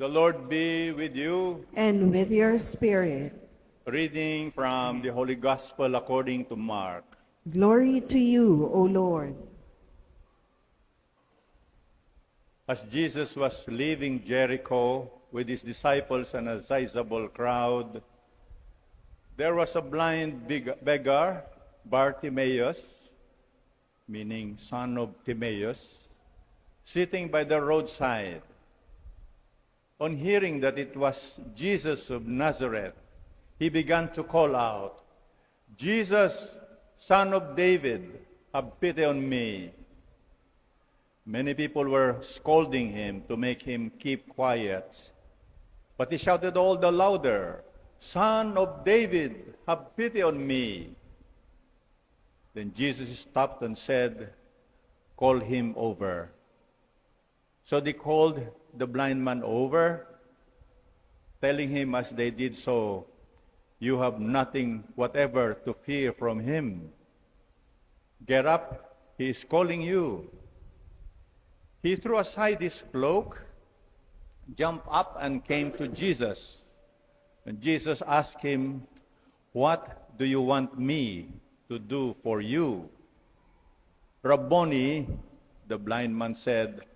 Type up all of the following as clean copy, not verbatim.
The Lord be with you. And with your spirit. Reading from the Holy Gospel according to Mark. Glory to you, O Lord. As Jesus was leaving Jericho with his disciples and a sizable crowd, there was a blind beggar, Bartimaeus, meaning son of Timaeus, sitting by the roadside. On hearing that it was Jesus of Nazareth, he began to call out, "Jesus, Son of David, have pity on me." Many people were scolding him to make him keep quiet. But he shouted all the louder, "Son of David, have pity on me." Then Jesus stopped and said, "Call him over." So they called the blind man over, telling him as they did so, "You have nothing whatever to fear from him. Get up, he is calling you." He threw aside his cloak, jumped up, and came to Jesus. And Jesus asked him, "What do you want me to do for you?" "Rabboni," the blind man said,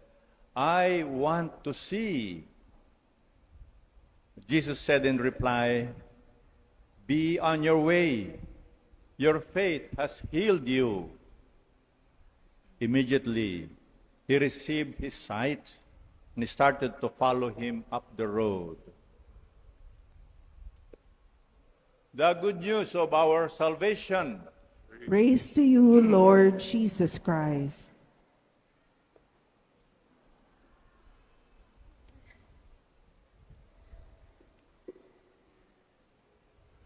"I want to see." Jesus said in reply, "Be on your way. Your faith has healed you." Immediately, he received his sight and he started to follow him up the road. The good news of our salvation. Praise to you, Lord Jesus Christ.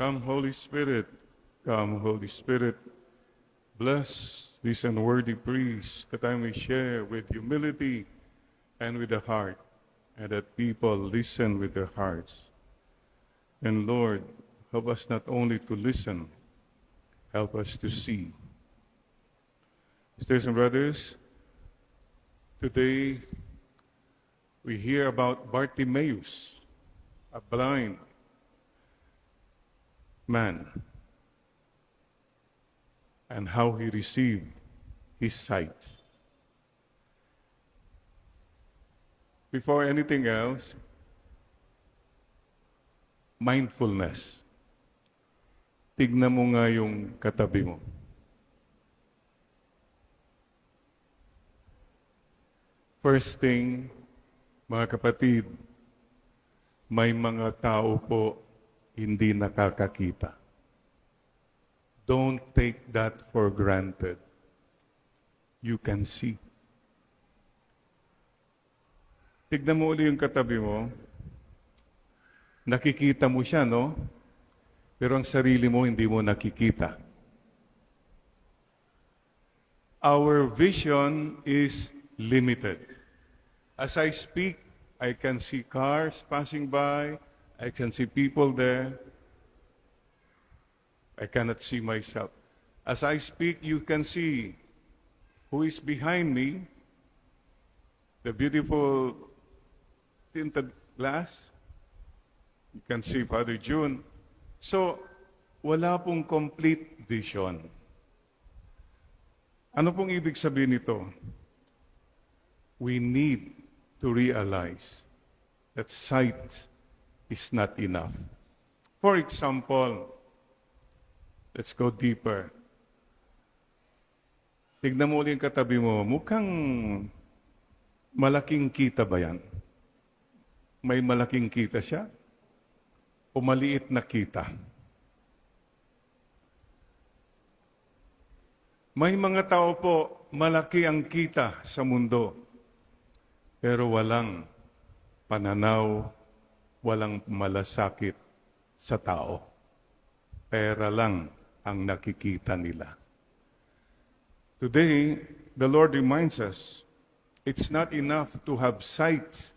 Come, Holy Spirit. Come, Holy Spirit. Bless this unworthy priest that I may share with humility and with the heart, and that people listen with their hearts. And Lord, help us not only to listen, help us to see. Sisters and brothers, today we hear about Bartimaeus, a blind man, and how he received his sight. Before anything else, mindfulness. Tignan mo nga yung katabi mo. First thing, mga kapatid, may mga tao po hindi nakakakita. Don't take that for granted. You can see. Tignan mo uli yung katabi mo. Nakikita mo siya, no? Pero ang sarili mo, hindi mo nakikita. Our vision is limited. As I speak, I can see cars passing by. I can see people there. I cannot see myself. As I speak, you can see who is behind me, the beautiful tinted glass. You can see Father June. So, wala pong complete vision. Ano pong ibig sabihin nito? We need to realize that sight is not enough. For example, let's go deeper. Tignan mo ulit yung katabi mo, mukhang malaking kita ba yan? May malaking kita siya? O maliit na kita? May mga tao po, malaki ang kita sa mundo, pero walang pananaw, walang malasakit sa tao. Pera lang ang nakikita nila. Today, the Lord reminds us, it's not enough to have sight.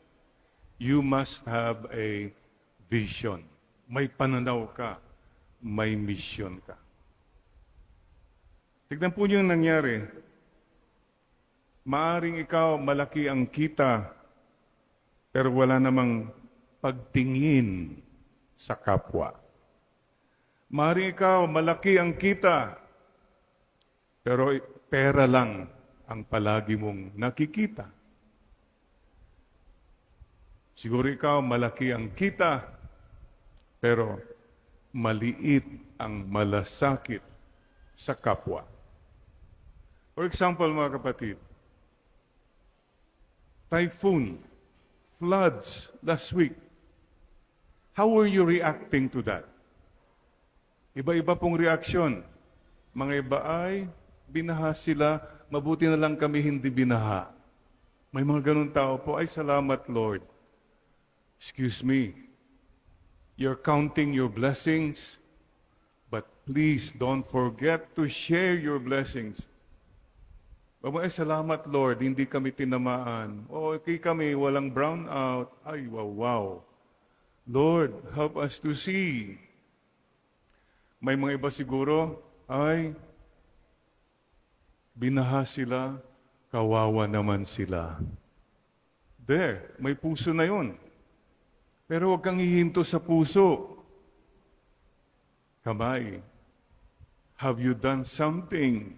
You must have a vision. May pananaw ka, may mission ka. Tignan po niyo yung nangyari. Maaring ikaw malaki ang kita, pero wala namang pagtingin sa kapwa. Maring ikaw, malaki ang kita, pero pera lang ang palagi mong nakikita. Siguro ikaw, malaki ang kita, pero maliit ang malasakit sa kapwa. For example, mga kapatid, typhoon, floods last week. How were you reacting to that? Iba-iba pong reaksyon. Mga iba ay binaha sila, mabuti na lang kami hindi binaha. May mga ganun tao po, ay salamat Lord. Excuse me, you're counting your blessings, but please don't forget to share your blessings. Ay, salamat Lord, hindi kami tinamaan. Okay kami, walang brownout. Ay, wow. Lord, help us to see. May mga iba siguro, ay, binaha sila, kawawa naman sila. There, may puso na yun. Pero huwag kang hihinto sa puso. Kamay, have you done something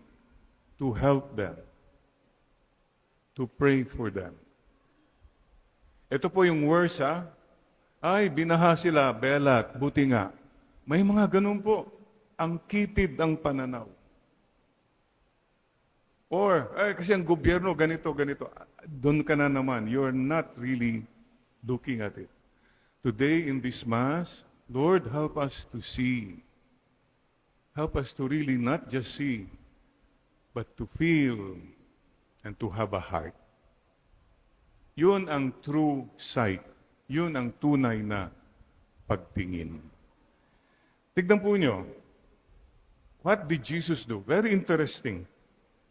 to help them? To pray for them. Ito po yung worst, ha? Ay, binaha sila, belat, buti nga. May mga ganun po. Ang kitid ang pananaw. Or, ay, kasi ang gobyerno, ganito. Doon ka na naman. You're not really looking at it. Today in this Mass, Lord, help us to see. Help us to really not just see, but to feel and to have a heart. Yun ang true sight. Yun ang tunay na pagtingin. Tignan po nyo, what did Jesus do? Very interesting.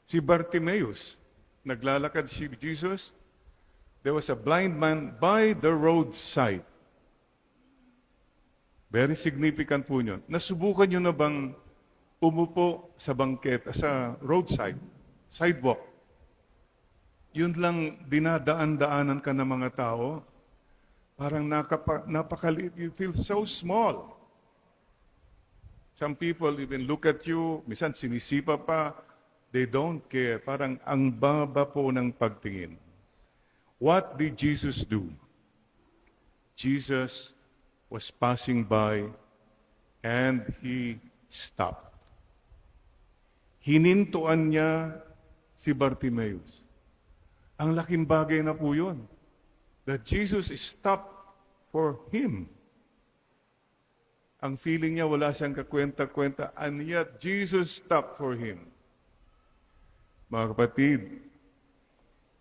Si Bartimaeus, naglalakad si Jesus, there was a blind man by the roadside. Very significant po nyo. Nasubukan nyo na bang umupo sa bangket, sa roadside, sidewalk? Yun lang dinadaan-daanan ka ng mga tao, parang napakaliit. You feel so small. Some people even look at you, minsan sinisipa pa, they don't care. Parang ang baba po ng pagtingin. What did Jesus do? Jesus was passing by and he stopped. Hinintuan niya si Bartimaeus. Ang laking bagay na po yun. That Jesus stopped for him. Ang feeling niya wala siyang kakwenta-kwenta, and yet Jesus stopped for him. Mga kapatid,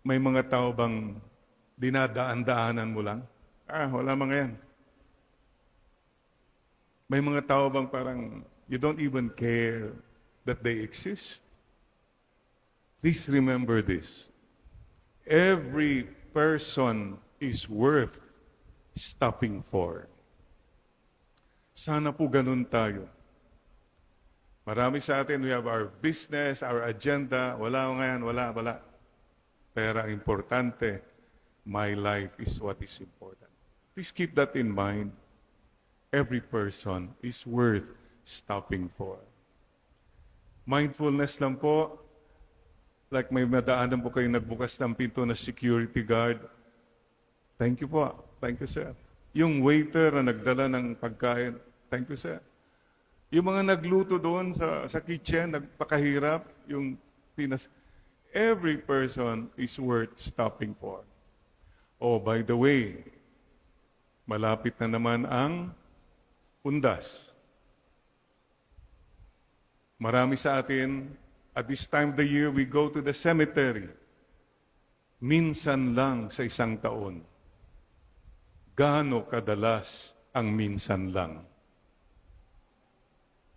may mga tao bang dinadaan-daanan mo lang? Wala mga yan. May mga tao bang parang you don't even care that they exist? Please remember this. Every person is worth stopping for. Sana po ganun tayo. Marami sa atin, we have our business, our agenda. Wala ngayon, wala. Pero ang importante, my life is what is important. Please keep that in mind. Every person is worth stopping for. Mindfulness lang po. Like may madaanan po kayo nagbukas ng pinto na security guard. Thank you po. Thank you, sir. Yung waiter na nagdala ng pagkain, thank you, sir. Yung mga nagluto doon sa kitchen, nagpakahirap, yung every person is worth stopping for. Oh, by the way, malapit na naman ang undas. Marami sa atin, at this time of the year, we go to the cemetery. Minsan lang sa isang taon. Gaano kadalas ang minsan lang?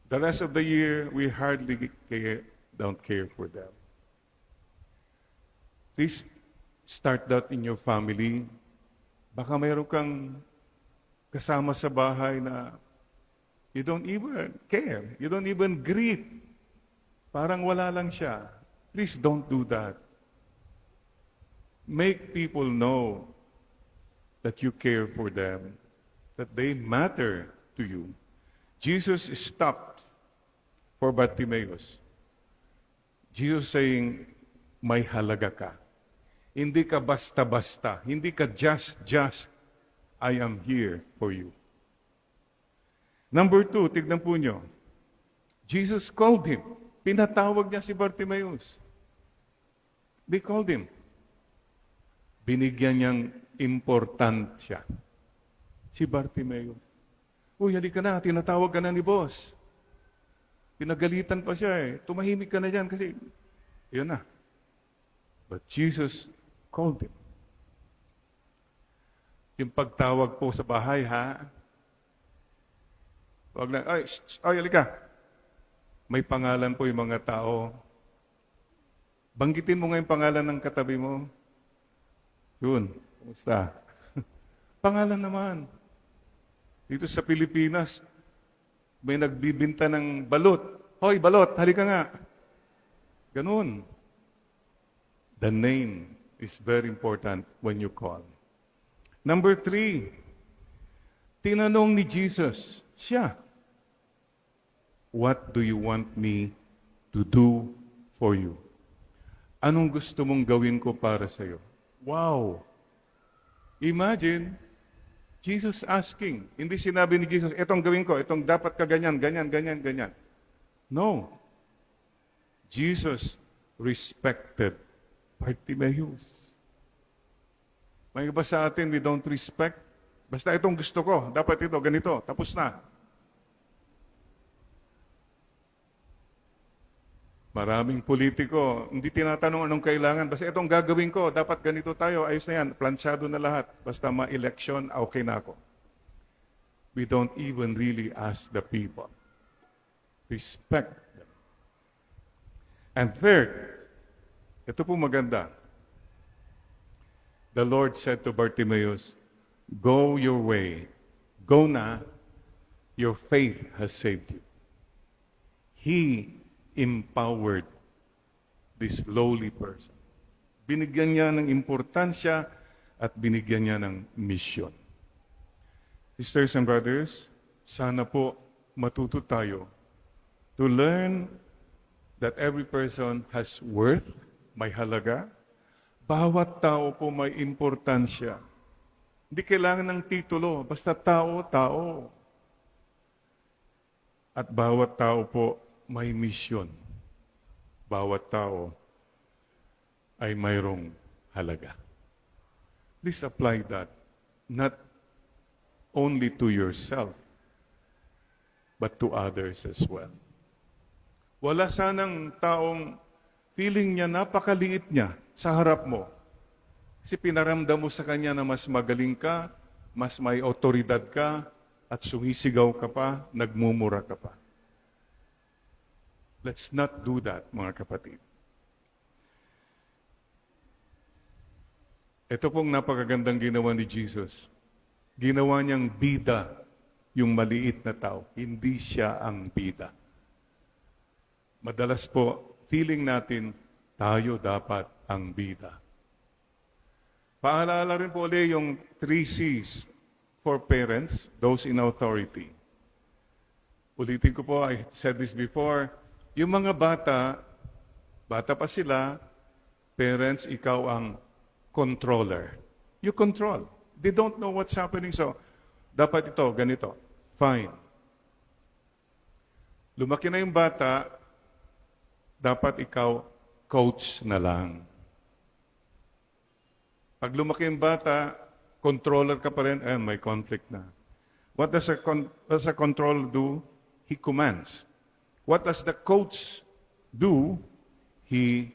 The rest of the year, we hardly don't care for them. Please start that in your family. Baka mayroon kang kasama sa bahay na you don't even care. You don't even greet. Parang wala lang siya. Please don't do that. Make people know that you care for them. that they matter to you, Jesus stopped for Bartimaeus. Jesus saying, may halaga ka. Hindi ka basta-basta. Hindi ka just. I am here for you. Number 2, tignan po nyo. Jesus called him. Pinatawag niya si Bartimaeus. They called him. Binigyan niyang importansya. Si Bartimaeus. Uy, halika na, tinatawag ka na ni boss. Pinagalitan pa siya eh. Tumahimik ka na dyan kasi, yun na. But Jesus called him. Yung pagtawag po sa bahay, ha? Wag na, ay, halika. May pangalan po yung mga tao. Banggitin mo nga yung pangalan ng katabi mo. Yun, kumusta? Pangalan naman. Dito sa Pilipinas, may nagbibinta ng balot. Hoy, balot, halika nga. Ganun. The name is very important when you call. Number 3, tinanong ni Jesus, siya, what do you want me to do for you? Anong gusto mong gawin ko para sa iyo? Wow! Imagine, Jesus asking. Hindi sinabi ni Jesus, itong gawin ko, itong dapat ka ganyan. No. Jesus respected Bartimaeus. May iba sa atin, we don't respect. Basta itong gusto ko, dapat ito, ganito, tapos na. Maraming politiko, hindi tinatanong anong kailangan. Basta itong gagawin ko, dapat ganito tayo, ayos na yan, plansyado na lahat. Basta ma-election, okay na ako. We don't even really ask the people. Respect them. And third, ito po maganda. The Lord said to Bartimaeus, go your way. Go na. Your faith has saved you. He empowered this lowly person. Binigyan niya ng importansya at binigyan niya ng mission. Sisters and brothers, sana po matuto tayo to learn that every person has worth, may halaga. Bawat tao po may importansya. Hindi kailangan ng titulo, basta tao, tao. At bawat tao po may misyon. Bawat tao ay mayroong halaga. Please apply that, not only to yourself, but to others as well. Wala sanang taong feeling niya, napakaliit niya sa harap mo. Kasi pinaramdam mo sa kanya na mas magaling ka, mas may otoridad ka, at sumisigaw ka pa, nagmumura ka pa. Let's not do that, mga kapatid. Ito pong napakagandang ginawa ni Jesus. Ginawa niyang bida yung maliit na tao. Hindi siya ang bida. Madalas po, feeling natin, tayo dapat ang bida. Paalala rin po ulit yung 3 C's for parents, those in authority. Ulitin ko po, I said this before, yung mga bata pa sila, parents, ikaw ang controller. You control. They don't know what's happening, so dapat ito, ganito. Fine. Lumaki na yung bata, dapat ikaw coach na lang. Pag lumaki yung bata, controller ka pa rin, may conflict na. What does a controller do? He commands. What does the coach do? He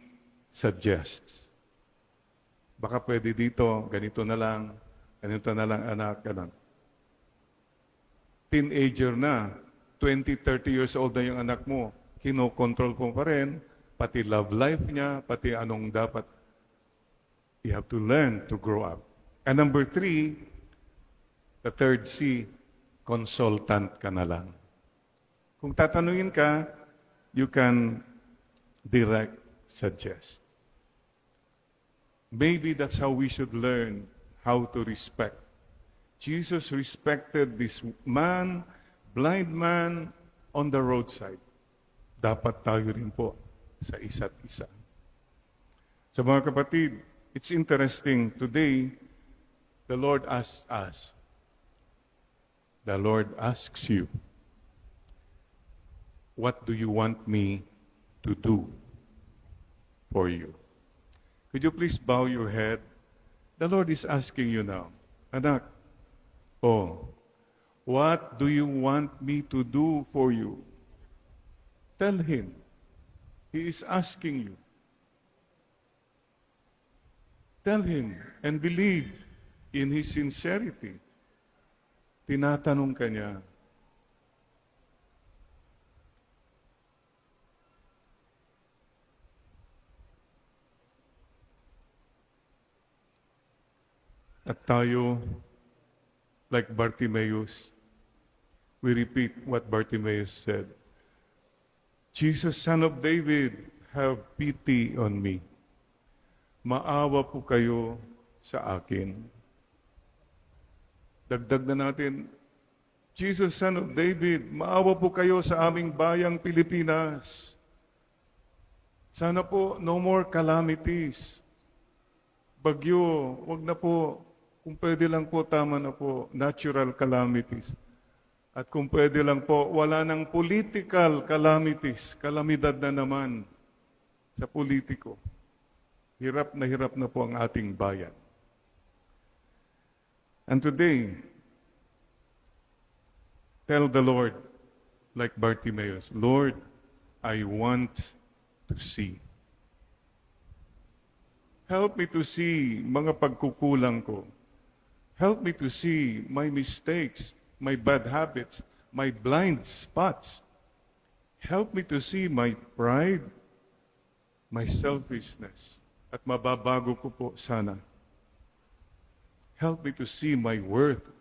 suggests. Baka pwede dito, ganito na lang anak, ganun. Teenager na, 20, 30 years old na yung anak mo, kino-control mo pa rin, pati love life niya, pati anong dapat. You have to learn to grow up. And number 3, the 3rd C, consultant ka na lang. Kung tatanungin ka, you can direct, suggest. Maybe that's how we should learn how to respect Jesus respected this man, blind man, on the roadside. Dapat tayo rin po sa isa't isa. Sa mga kapatid, it's interesting. Today, the Lord asks us. The Lord asks you, what do you want me to do for you? Could you please bow your head? The Lord is asking you now, anak, what do you want me to do for you? Tell Him. He is asking you. Tell Him and believe in His sincerity. Tinatanong ka niya, at tayo, like Bartimaeus, we repeat what Bartimaeus said. Jesus, Son of David, have pity on me. Maawa po kayo sa akin. Dagdag na natin, Jesus, Son of David, maawa po kayo sa aming bayang Pilipinas. Sana po, no more calamities. Bagyo, wag na po. Kung pwede lang po, tama na po, natural calamities. At kung pwede lang po, wala ng political calamities, kalamidad na naman sa politiko. Hirap na po ang ating bayan. And today, tell the Lord, like Bartimaeus, Lord, I want to see. Help me to see mga pagkukulang ko. Help me to see my mistakes, my bad habits, my blind spots. Help me to see my pride, my selfishness. At mababago ko po sana. Help me to see my worth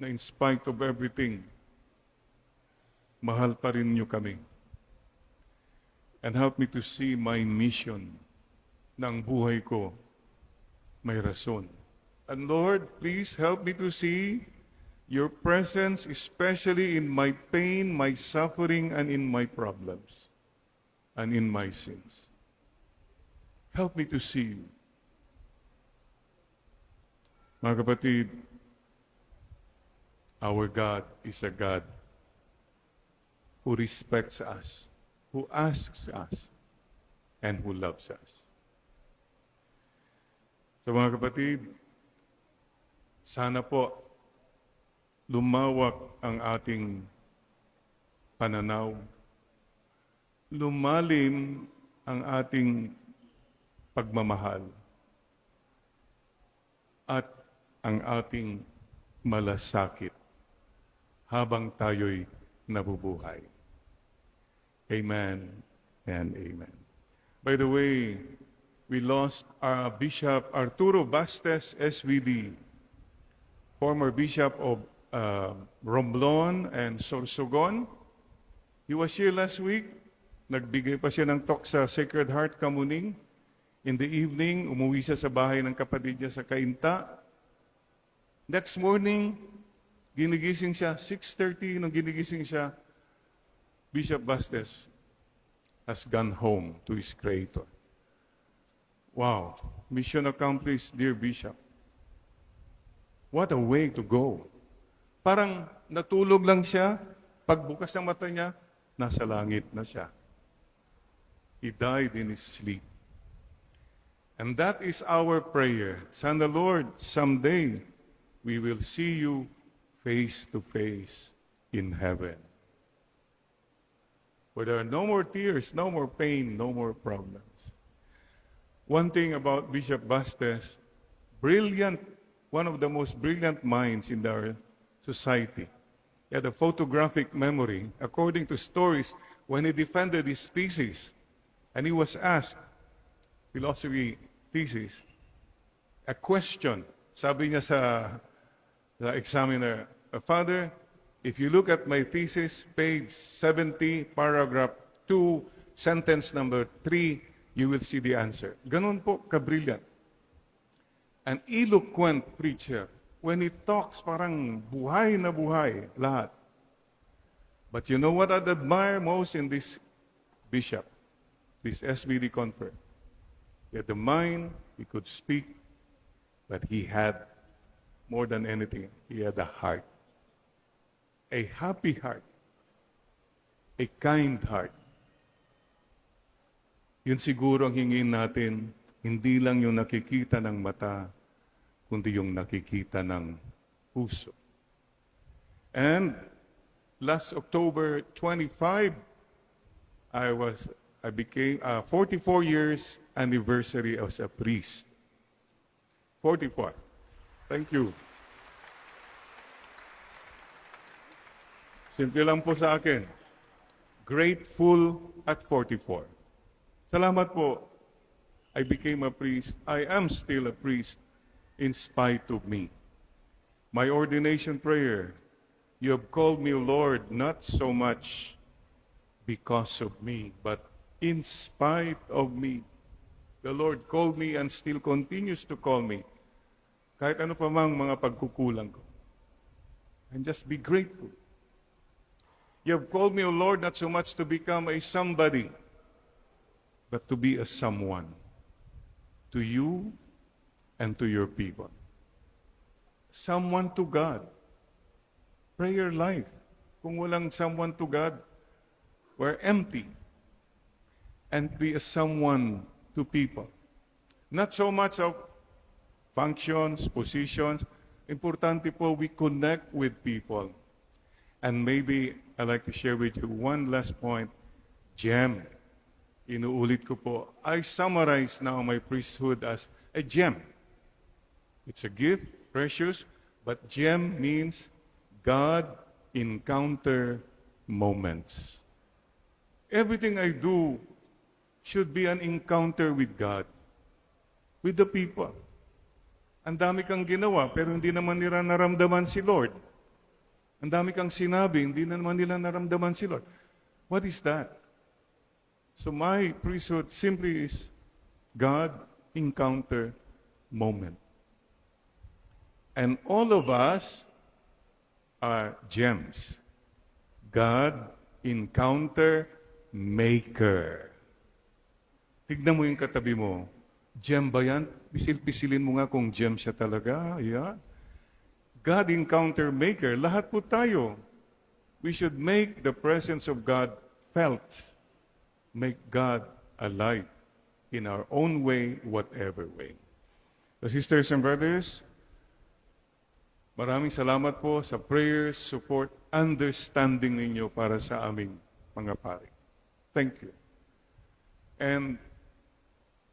na in spite of everything, mahal pa rin niyo kami. And help me to see my mission na ang buhay ko may rason. And Lord, please help me to see your presence, especially in my pain, my suffering, and in my problems, and in my sins. Help me to see you. Mga kapatid, our God is a God who respects us, who asks us, and who loves us. So mga kapatid, sana po lumawak ang ating pananaw, lumalim ang ating pagmamahal, at ang ating malasakit habang tayo'y nabubuhay. Amen and amen. By the way, we lost our Bishop Arturo Bastes, SVD, former Bishop of Romblon and Sorsogon. He was here last week. Nagbigay pa siya ng talk sa Sacred Heart Kamuning. In the evening, umuwi siya sa bahay ng kapatid niya sa Cainta. Next morning, ginigising siya, 6:30, nung ginigising siya, Bishop Bastes has gone home to his Creator. Wow, mission accomplished, dear Bishop. What a way to go. Parang natulog lang siya, pagbukas ng mata niya, nasa langit na siya. He died in his sleep. And that is our prayer. Sana Lord, someday we will see you face to face in heaven. Where there are no more tears, no more pain, no more problems. One thing about Bishop Bastes, brilliant, one of the most brilliant minds in our society. He had a photographic memory. According to stories, when he defended his thesis, and he was asked, philosophy thesis, a question. Sabi niya sa examiner, Father, if you look at my thesis, page 70, paragraph 2, sentence number 3, you will see the answer. Ganun po, ka-brilliant. An eloquent preacher, When he talks, parang buhay na buhay lahat. But you know what I admire most in this bishop, this SBD conference? He had the mind, he could speak, but he had more than anything, he had a heart. A happy heart. A kind heart. Yun siguro ang hingin natin, hindi lang yung nakikita ng mata, kundi yung nakikita ng puso. And last October 25, I became 44 years anniversary as a priest. 44. Thank you. Simple lang po sa akin. Grateful at 44. Salamat po. I became a priest. I am still a priest in spite of me. My ordination prayer, you have called me, Lord, not so much because of me, but in spite of me. The Lord called me and still continues to call me. Kahit ano pa mang mga pagkukulang ko. And just be grateful. You have called me, O Lord, not so much to become a somebody, but to be a someone. To you and to your people. Someone to God. Prayer life. Kung walang someone to God, we're empty. And be a someone to people. Not so much of functions, positions. Importante po, we connect with people. And maybe I'd like to share with you one last point. Gem. Inuulit ko po, I summarize now my priesthood as a gem. It's a gift, precious, but gem means God encounter moments. Everything I do should be an encounter with God, with the people. Ang dami kang ginawa, pero hindi naman nila naramdaman si Lord. Ang dami kang sinabi, hindi naman nila naramdaman si Lord. What is that? So my priesthood simply is God encounter moment. And all of us are gems. God encounter maker. Tignan mo yung katabi mo. Gem ba yan? Pisil-pisilin mo nga kung gem siya talaga. Yeah. God encounter maker. Lahat po tayo. We should make the presence of God felt. Make God alive in our own way, whatever way. So sisters and brothers, maraming salamat po sa prayers, support, understanding ninyo para sa aming mga pari. Thank you. And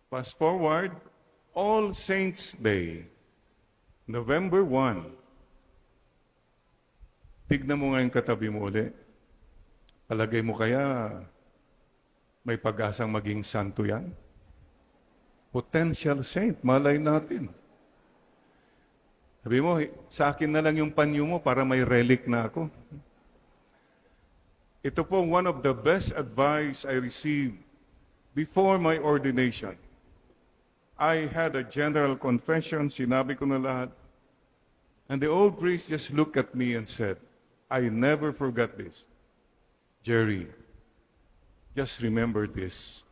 fast forward, All Saints Day, November 1. Tignan mo nga yung katabi mo uli. Palagay mo kaya may pag-asang maging santo yan? Potential saint, malay natin. Sabi mo, sa akin na lang yung panyo mo para may relic na ako. Ito po one of the best advice I received before my ordination. I had a general confession, sinabi ko na lahat. And the old priest just looked at me and said, I never forgot this. Jerry, just remember this.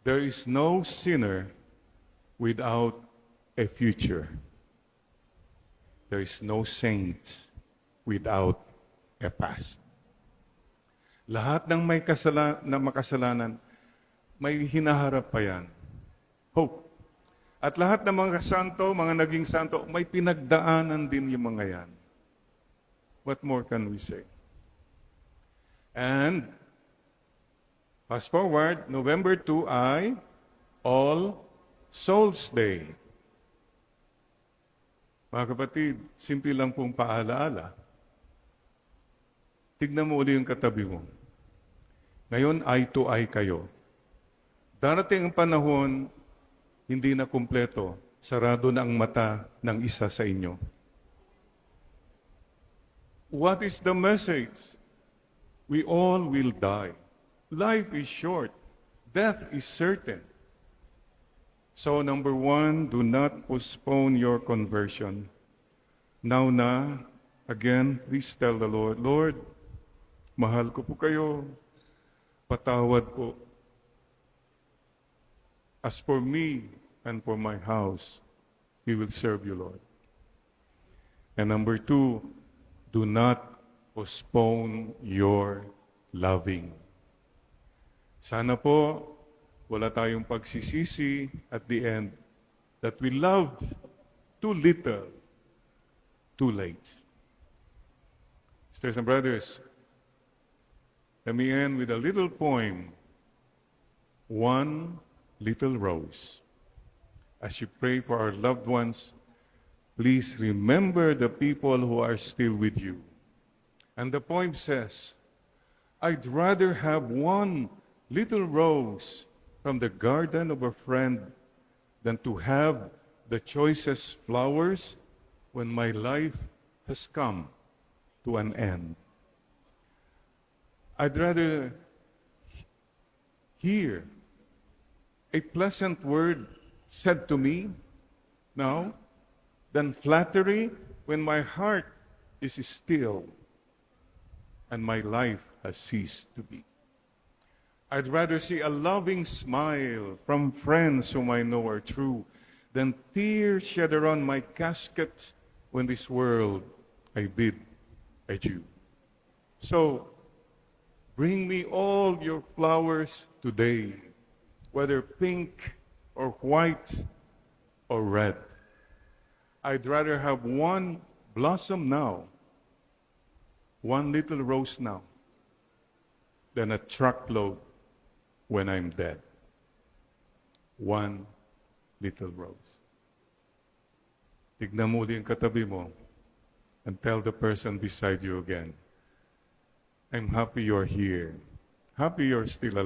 There is no sinner without a future. There is no saint without a past. Lahat ng may makasalanan, may hinaharap pa yan. Hope. At lahat ng mga santo, mga naging santo, may pinagdaanan din yung mga yan. What more can we say? And fast forward, November 2 ay All Souls Day. Mga kapatid, simple lang pong paalaala. Tignan mo uli yung katabi mo. Ngayon, eye to eye kayo. Darating ang panahon, hindi na kumpleto, sarado na ang mata ng isa sa inyo. What is the message? We all will die. Life is short. Death is certain. So number one, do not postpone your conversion. Now na, again, please tell the Lord, Lord, mahal ko po kayo. Patawad po. As for me and for my house, we will serve you, Lord. And number 2, do not postpone your loving. Sana po, wala tayong pagsisisi at the end that we loved too little, too late. Sisters and brothers, let me end with a little poem, One Little Rose. As you pray for our loved ones, please remember the people who are still with you. And the poem says, I'd rather have one little rose from the garden of a friend than to have the choicest flowers when my life has come to an end. I'd rather hear a pleasant word said to me now than flattery when my heart is still and my life has ceased to be. I'd rather see a loving smile from friends whom I know are true than tears shed around my casket when this world I bid adieu. So, bring me all your flowers today, whether pink or white or red. I'd rather have one blossom now, one little rose now, than a truckload when I'm dead. One little rose. Tignan mo din katabi mo and tell the person beside you again, I'm happy you're here. Happy you're still alive.